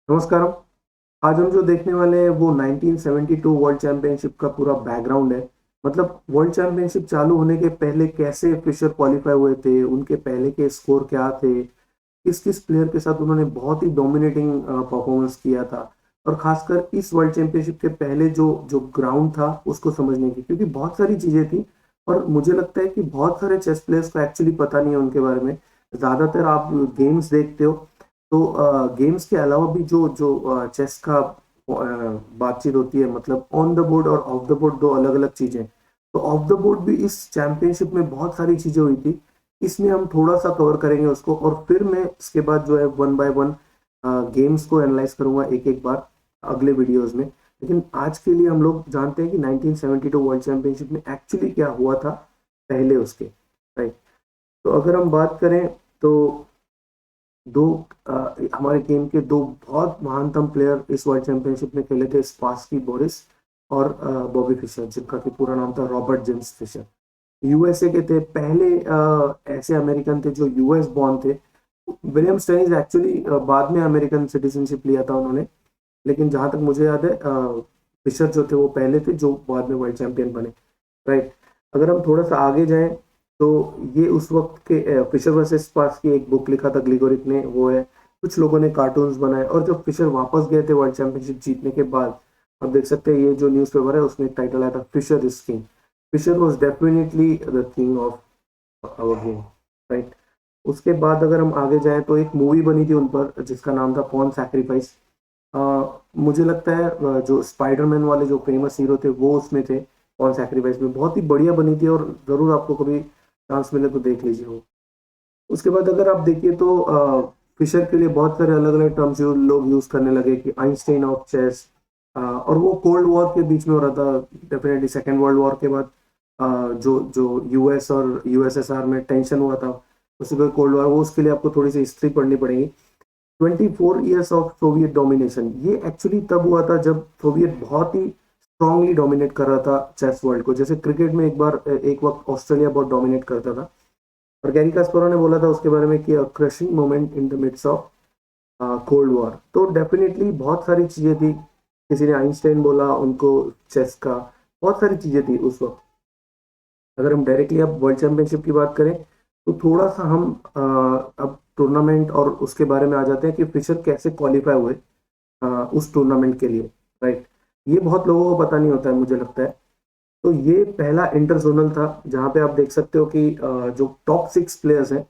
नमस्कार। आज हम जो देखने वाले हैं वो 1972 वर्ल्ड चैंपियनशिप का पूरा बैकग्राउंड है। मतलब वर्ल्ड चैंपियनशिप चालू होने के पहले कैसे फिशर क्वालिफाई हुए थे, उनके पहले के स्कोर क्या थे, किस किस प्लेयर के साथ उन्होंने बहुत ही डोमिनेटिंग परफॉर्मेंस किया था, और खासकर इस वर्ल्ड चैंपियनशिप के पहले जो जो ग्राउंड था उसको समझने की, क्योंकि बहुत सारी चीजें थी। और मुझे लगता है कि बहुत सारे चेस प्लेयर्स को एक्चुअली पता नहीं है उनके बारे में। ज्यादातर आप गेम्स देखते हो तो गेम्स के अलावा भी जो जो चेस का बातचीत होती है, मतलब ऑन द बोर्ड और ऑफ द बोर्ड दो अलग अलग चीजें। तो ऑफ द बोर्ड भी इस चैंपियनशिप में बहुत सारी चीजें हुई थी। इसमें हम थोड़ा सा कवर करेंगे उसको, और फिर मैं इसके बाद जो है वन बाय वन गेम्स को एनालाइज करूंगा एक एक बार अगले वीडियोस में। लेकिन आज के लिए हम लोग जानते हैं कि 1972 वर्ल्ड चैंपियनशिप में एक्चुअली क्या हुआ था पहले उसके, राइट। तो अगर हम बात करें तो दो हमारे गेम के दो बहुत महानतम प्लेयर इस वर्ल्ड चैंपियनशिप में खेले थे, स्पासकी बोरिस और बॉबी फिशर, जिनका कि पूरा नाम था रॉबर्ट जेम्स फिशर। यूएसए के थे पहले ऐसे अमेरिकन थे जो यूएस बॉर्न थे। विलियम स्टेनिस एक्चुअली बाद में अमेरिकन सिटीजनशिप लिया था उन्होंने, लेकिन जहां तक मुझे याद है फिशर जो थे वो पहले थे जो बाद में वर्ल्ड चैंपियन बने, राइट। अगर हम थोड़ा सा आगे जाएं तो ये उस वक्त के फिशर वर्सेस स्पार्क्स की एक बुक लिखा था ग्लिगोरिक ने, वो है। कुछ लोगों ने कार्टून्स बनाए, और जब फिशर वापस गए थे वर्ल्ड चैंपियनशिप जीतने के बाद, आप देख सकते हैं ये जो न्यूज़पेपर है उसमें एक टाइटल आया था, Fischer is king. Fischer was definitely the king of our game, right. उसके बाद अगर हम आगे जाएं तो एक मूवी बनी थी उन पर जिसका नाम था पॉन सैक्रिफाइस। मुझे लगता है जो स्पाइडरमैन वाले जो फेमस हीरो थे वो उसमें थे। पॉन सैक्रिफाइस में बहुत ही बढ़िया बनी थी, और जरूर आपको कभी चांस मिले तो देख लीजिए वो। उसके बाद अगर आप देखिए तो फिशर के लिए बहुत सारे अलग अलग टर्म्स लोग यूज करने लगे कि आइंस्टाइन ऑफ चेस। और वो कोल्ड वॉर के बीच में हो रहा था, डेफिनेटली सेकेंड वर्ल्ड वॉर के बाद। जो जो यूएस और यूएसएसआर में टेंशन हुआ था, उसी पर कोल्ड वॉर, वो उसके लिए आपको थोड़ी सी हिस्ट्री पढ़नी पड़ेगी। 24 ईयर्स ऑफ सोवियत डोमिनेशन, ये एक्चुअली तब हुआ था जब सोवियत बहुत ही स्ट्रांगली डोमिनेट कर रहा था चेस वर्ल्ड को। जैसे क्रिकेट में एक बार एक वक्त ऑस्ट्रेलिया बहुत डोमिनेट करता था, और गैरी कास्परोव ने बोला था उसके बारे में कि crushing moment in the midst of cold war. तो डेफिनेटली बहुत सारी चीजें थी। किसी ने आइंस्टाइन बोला उनको चेस का, बहुत सारी चीजें थी उस वक्त। अगर हम डायरेक्टली अब वर्ल्ड चैंपियनशिप की बात करें तो थोड़ा सा हम अब टूर्नामेंट और उसके बारे में आ जाते हैं कि फिशर कैसे क्वालिफाई हुए उस टूर्नामेंट के लिए, राइट। ये बहुत लोगों को पता नहीं होता है मुझे लगता है। तो ये पहला इंटर जोनल था जहां पे आप देख सकते हो कि जो टॉप 6 प्लेयर्स हैं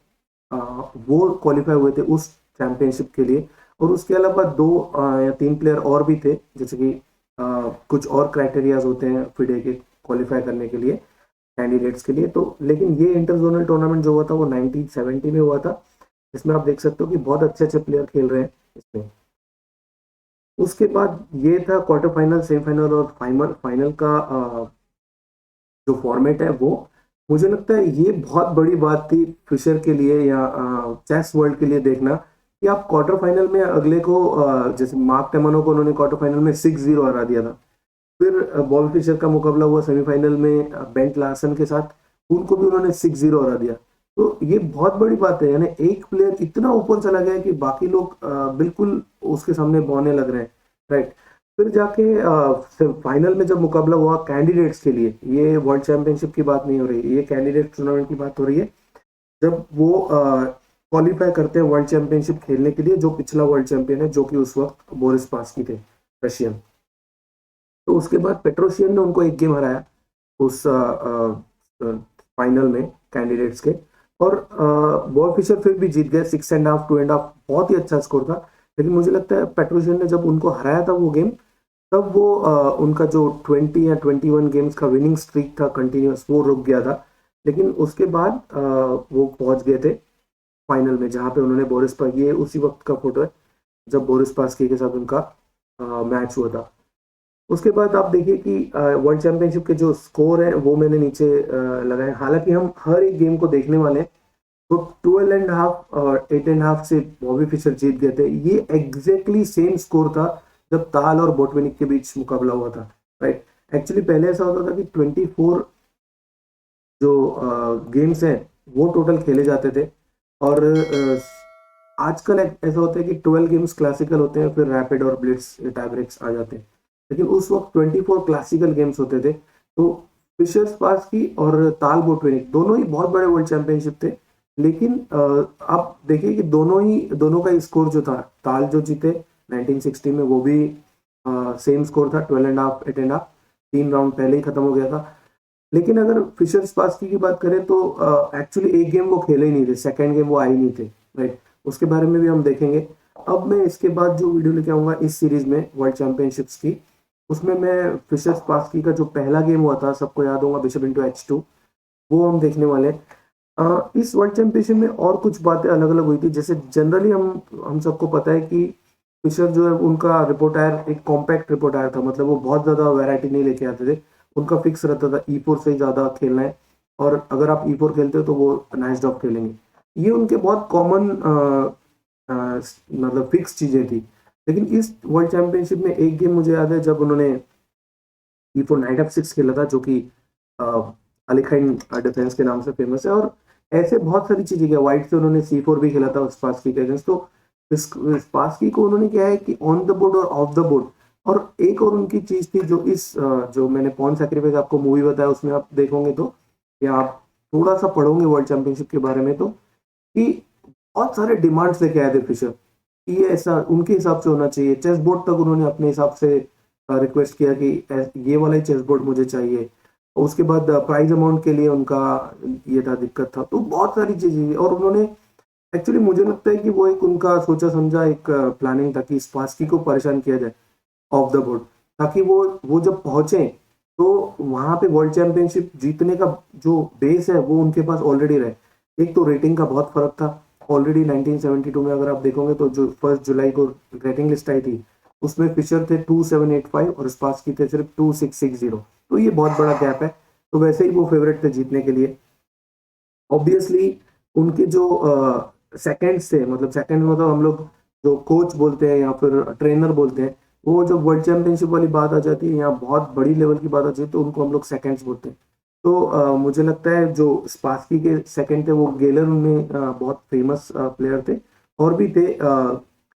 वो क्वालिफाई हुए थे उस चैंपियनशिप के लिए। और उसके अलावा दो या तीन प्लेयर और भी थे, जैसे कि कुछ और क्राइटेरियाज होते हैं फिडे के क्वालिफाई करने के लिए, कैंडिडेट्स के लिए। तो लेकिन ये इंटर जोनल टूर्नामेंट जो हुआ था वो 1970 में हुआ था। इसमें आप देख सकते हो कि बहुत अच्छे अच्छे प्लेयर खेल रहे हैं इसमें। उसके बाद ये था क्वार्टर फाइनल, सेमीफाइनल और फाइनल। फाइनल का जो फॉर्मेट है वो, मुझे लगता है ये बहुत बड़ी बात थी फिशर के लिए या चेस वर्ल्ड के लिए देखना, कि आप क्वार्टर फाइनल में अगले को जैसे मार्क टेमानो को उन्होंने क्वार्टर फाइनल में 6-0 हरा दिया था। फिर बॉबी फिशर का मुकाबला हुआ सेमीफाइनल में बेंट लार्सन के साथ, उनको भी उन्होंने 6-0 हरा दिया। तो ये बहुत बड़ी बात है, यानी एक प्लेयर इतना ऊपर चला गया कि बाकी लोग बिल्कुल उसके सामने बौने लग रहे हैं, राइट। फिर जाके फाइनल में जब मुकाबला हुआ कैंडिडेट्स के लिए, ये वर्ल्ड चैंपियनशिप की बात नहीं हो रही, ये कैंडिडेट टूर्नामेंट की बात हो रही है। जब वो क्वालिफाई करते हैं वर्ल्ड चैंपियनशिप खेलने के लिए, जो पिछला वर्ल्ड चैंपियन है जो कि उस वक्त बोरिस पास्की थे, रशियन। तो उसके बाद पेट्रोशियन ने उनको एक गेम हराया उस फाइनल में कैंडिडेट्स के। और बॉब फिशर फिर भी जीत गए 6.5 2.5, बहुत ही अच्छा स्कोर था। लेकिन मुझे लगता है पेट्रोशियन ने जब उनको हराया था वो गेम, तब वो उनका जो 20 या 21 गेम्स का विनिंग स्ट्रीक था कंटिन्यूअस, वो रुक गया था। लेकिन उसके बाद वो पहुंच गए थे फाइनल में, जहां पे उन्होंने बोरिस पास, ये उसी वक्त का फोटो है जब बोरिस पास्की के साथ उनका मैच हुआ था। उसके बाद आप देखिए कि वर्ल्ड चैंपियनशिप के जो स्कोर है वो मैंने नीचे लगाए। हालांकि हम हर एक गेम को देखने वाले हैं, तो 12.5 और 8.5 से बॉबी फिशर जीत गए थे। ये एग्जैक्टली सेम स्कोर था जब ताल और बोटवेनिक के बीच मुकाबला हुआ था, राइट। एक्चुअली पहले ऐसा होता था कि 24 जो गेम्स हैं वो टोटल खेले जाते थे, और आजकल ऐसा होता है कि 12 गेम्स क्लासिकल होते हैं, फिर रैपिड और ब्लिट्स टाई ब्रेक्स आ जाते हैं, लेकिन उस वक्त 24 क्लासिकल गेम्स होते थे। तो फिशर स्पार्सकी और ताल बोटवेनिक दोनों ही बहुत बड़े वर्ल्ड चैंपियनशिप थे, लेकिन आप देखिए कि दोनों का स्कोर जो था, ताल जो जीते 1960 में वो भी सेम स्कोर था 12 and half 8 and half, 3 round पहले ही खत्म हो गया था। लेकिन अगर फिशर स्पार्सकी की बात करें तो एक्चुअली एक गेम वो खेले ही नहीं थे, सेकेंड गेम वो आए नहीं थे, राइट। उसके बारे में भी हम देखेंगे। अब मैं इसके बाद जो वीडियो लेके आऊंगा इस सीरीज में वर्ल्ड चैंपियनशिप्स की, उसमें मैं फिशर स्पार्सकी का जो पहला गेम हुआ था, सबको याद होगा, बिशप इंटू H2, वो हम देखने वाले हैं। इस वर्ल्ड चैंपियनशिप में और कुछ बातें अलग अलग हुई थी। जैसे जनरली हम सबको पता है कि फिशर जो है उनका रिपोर्टायर एक कॉम्पैक्ट रिपोर्टायर था, मतलब वो बहुत ज्यादा वैरायटी नहीं लेके आते थे। उनका फिक्स रहता था E4 से ही ज्यादा खेलना है, और अगर आप E4 खेलते हो तो वो नाइस ड्रॉप खेलेंगे। ये उनके बहुत कॉमन मतलब फिक्स चीजें थी। लेकिन इस वर्ल्ड चैंपियनशिप में एक गेम मुझे याद है जब उन्होंने E4 नाइट F6 खेला था, जो कि अलीखाइन डिफेंस के नाम से फेमस है। और ऐसे बहुत सारी चीजें किया, व्हाइट से उन्होंने C4 भी खेला था स्पार्सकी के अगेंस्ट। तो स्पार्सकी को उन्होंने क्या है कि ऑन द बोर्ड और ऑफ द बोर्ड, और एक और उनकी चीज थी जो जो मैंने पॉन सैक्रिफाइस आपको मूवी बताया उसमें आप देखोगे तो, या आप थोड़ा सा पढ़ोगे वर्ल्ड चैंपियनशिप के बारे में, तो कि बहुत सारे डिमांड्स लेके आए थे फिशर कि ये ऐसा उनके हिसाब से होना चाहिए। चेस बोर्ड तक उन्होंने अपने हिसाब से रिक्वेस्ट किया कि ये वाला ही चेस बोर्ड मुझे चाहिए। और उसके बाद प्राइज अमाउंट के लिए उनका ये था, दिक्कत था। तो बहुत सारी चीजें, और उन्होंने एक्चुअली मुझे लगता है कि वो एक उनका सोचा समझा एक प्लानिंग था कि स्पार्सकी को परेशान किया जाए ऑफ द बोर्ड, ताकि वो जब पहुंचे तो वहां पे वर्ल्ड चैंपियनशिप जीतने का जो बेस है वो उनके पास ऑलरेडी रहे। एक तो रेटिंग का बहुत फर्क था। ऑलरेडी 1972 में अगर आप देखोगे तो जो 1 जुलाई को रेटिंग लिस्ट आई थी, उसमें फिशर थे 2785 और स्पार्सकी थे सिर्फ 2660। तो ये बहुत बड़ा गैप है। तो वैसे ही वो फेवरेट थे जीतने के लिए। ऑब्वियसली उनके जो सेकंड्स थे, मतलब सेकंड मतलब हम लोग जो कोच बोलते हैं या फिर ट्रेनर बोलते हैं, वो जो वर्ल्ड चैंपियनशिप वाली बात आ जाती है या बहुत बड़ी लेवल की बात आ जाती है तो उनको हम लोग सेकंड्स बोलते हैं। तो मुझे लगता है जो स्पार्सकी के सेकंड थे वो गेलर में बहुत फेमस प्लेयर थे। और भी थे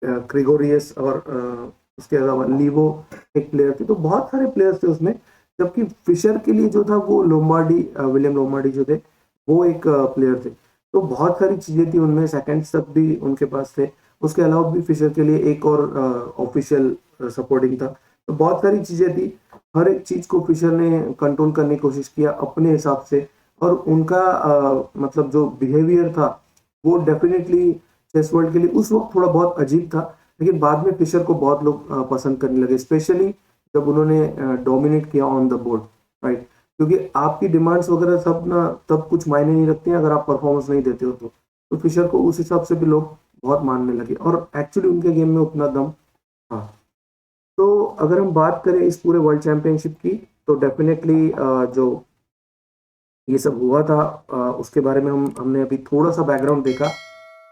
ग्रेगोरियस, और उसके अलावा लीवो एक प्लेयर थे। तो बहुत सारे प्लेयर्स थे उसमें। जबकि फिशर के लिए जो था वो लोम्बार्डी, विलियम लोम्बार्डी जो थे, वो एक प्लेयर थे। तो बहुत सारी चीजें थी उनमें, सेकंड्स तक भी उनके पास थे। उसके अलावा भी फिशर के लिए एक और ऑफिशियल सपोर्टिंग था। तो बहुत सारी चीजें थी। हर एक चीज को फिशर ने कंट्रोल करने की कोशिश किया अपने हिसाब से। और उनका मतलब जो बिहेवियर था वो डेफिनेटली चेस वर्ल्ड के लिए उस वक्त थोड़ा बहुत अजीब था। लेकिन बाद में फिशर को बहुत लोग पसंद करने लगे, स्पेशली जब उन्होंने डोमिनेट किया ऑन द बोर्ड, राइट। क्योंकि आपकी डिमांड्स वगैरह सब ना तब कुछ मायने नहीं रखती हैं अगर आप परफॉर्मेंस नहीं देते हो तो फिशर को उस हिसाब से भी लोग बहुत मानने लगे, और एक्चुअली उनके गेम में उतना दम था। तो अगर हम बात करें इस पूरे वर्ल्ड चैंपियनशिप की, तो डेफिनेटली जो ये सब हुआ था उसके बारे में हमने अभी थोड़ा सा बैकग्राउंड देखा।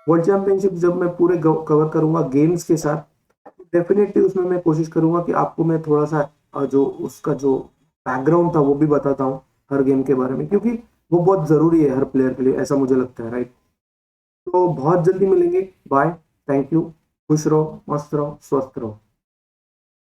वर्ल्ड चैंपियनशिप जब मैं पूरे कवर करूंगा गेम्स के साथ, डेफिनेटली उसमें मैं कोशिश करूंगा कि आपको मैं थोड़ा सा जो उसका जो बैकग्राउंड था वो भी बताता हूँ हर गेम के बारे में, क्योंकि वो बहुत जरूरी है हर प्लेयर के लिए, ऐसा मुझे लगता है, राइट। तो बहुत जल्दी मिलेंगे। बाय। Thank you. खुश रहो, मस्त रहो, स्वस्थ रहो।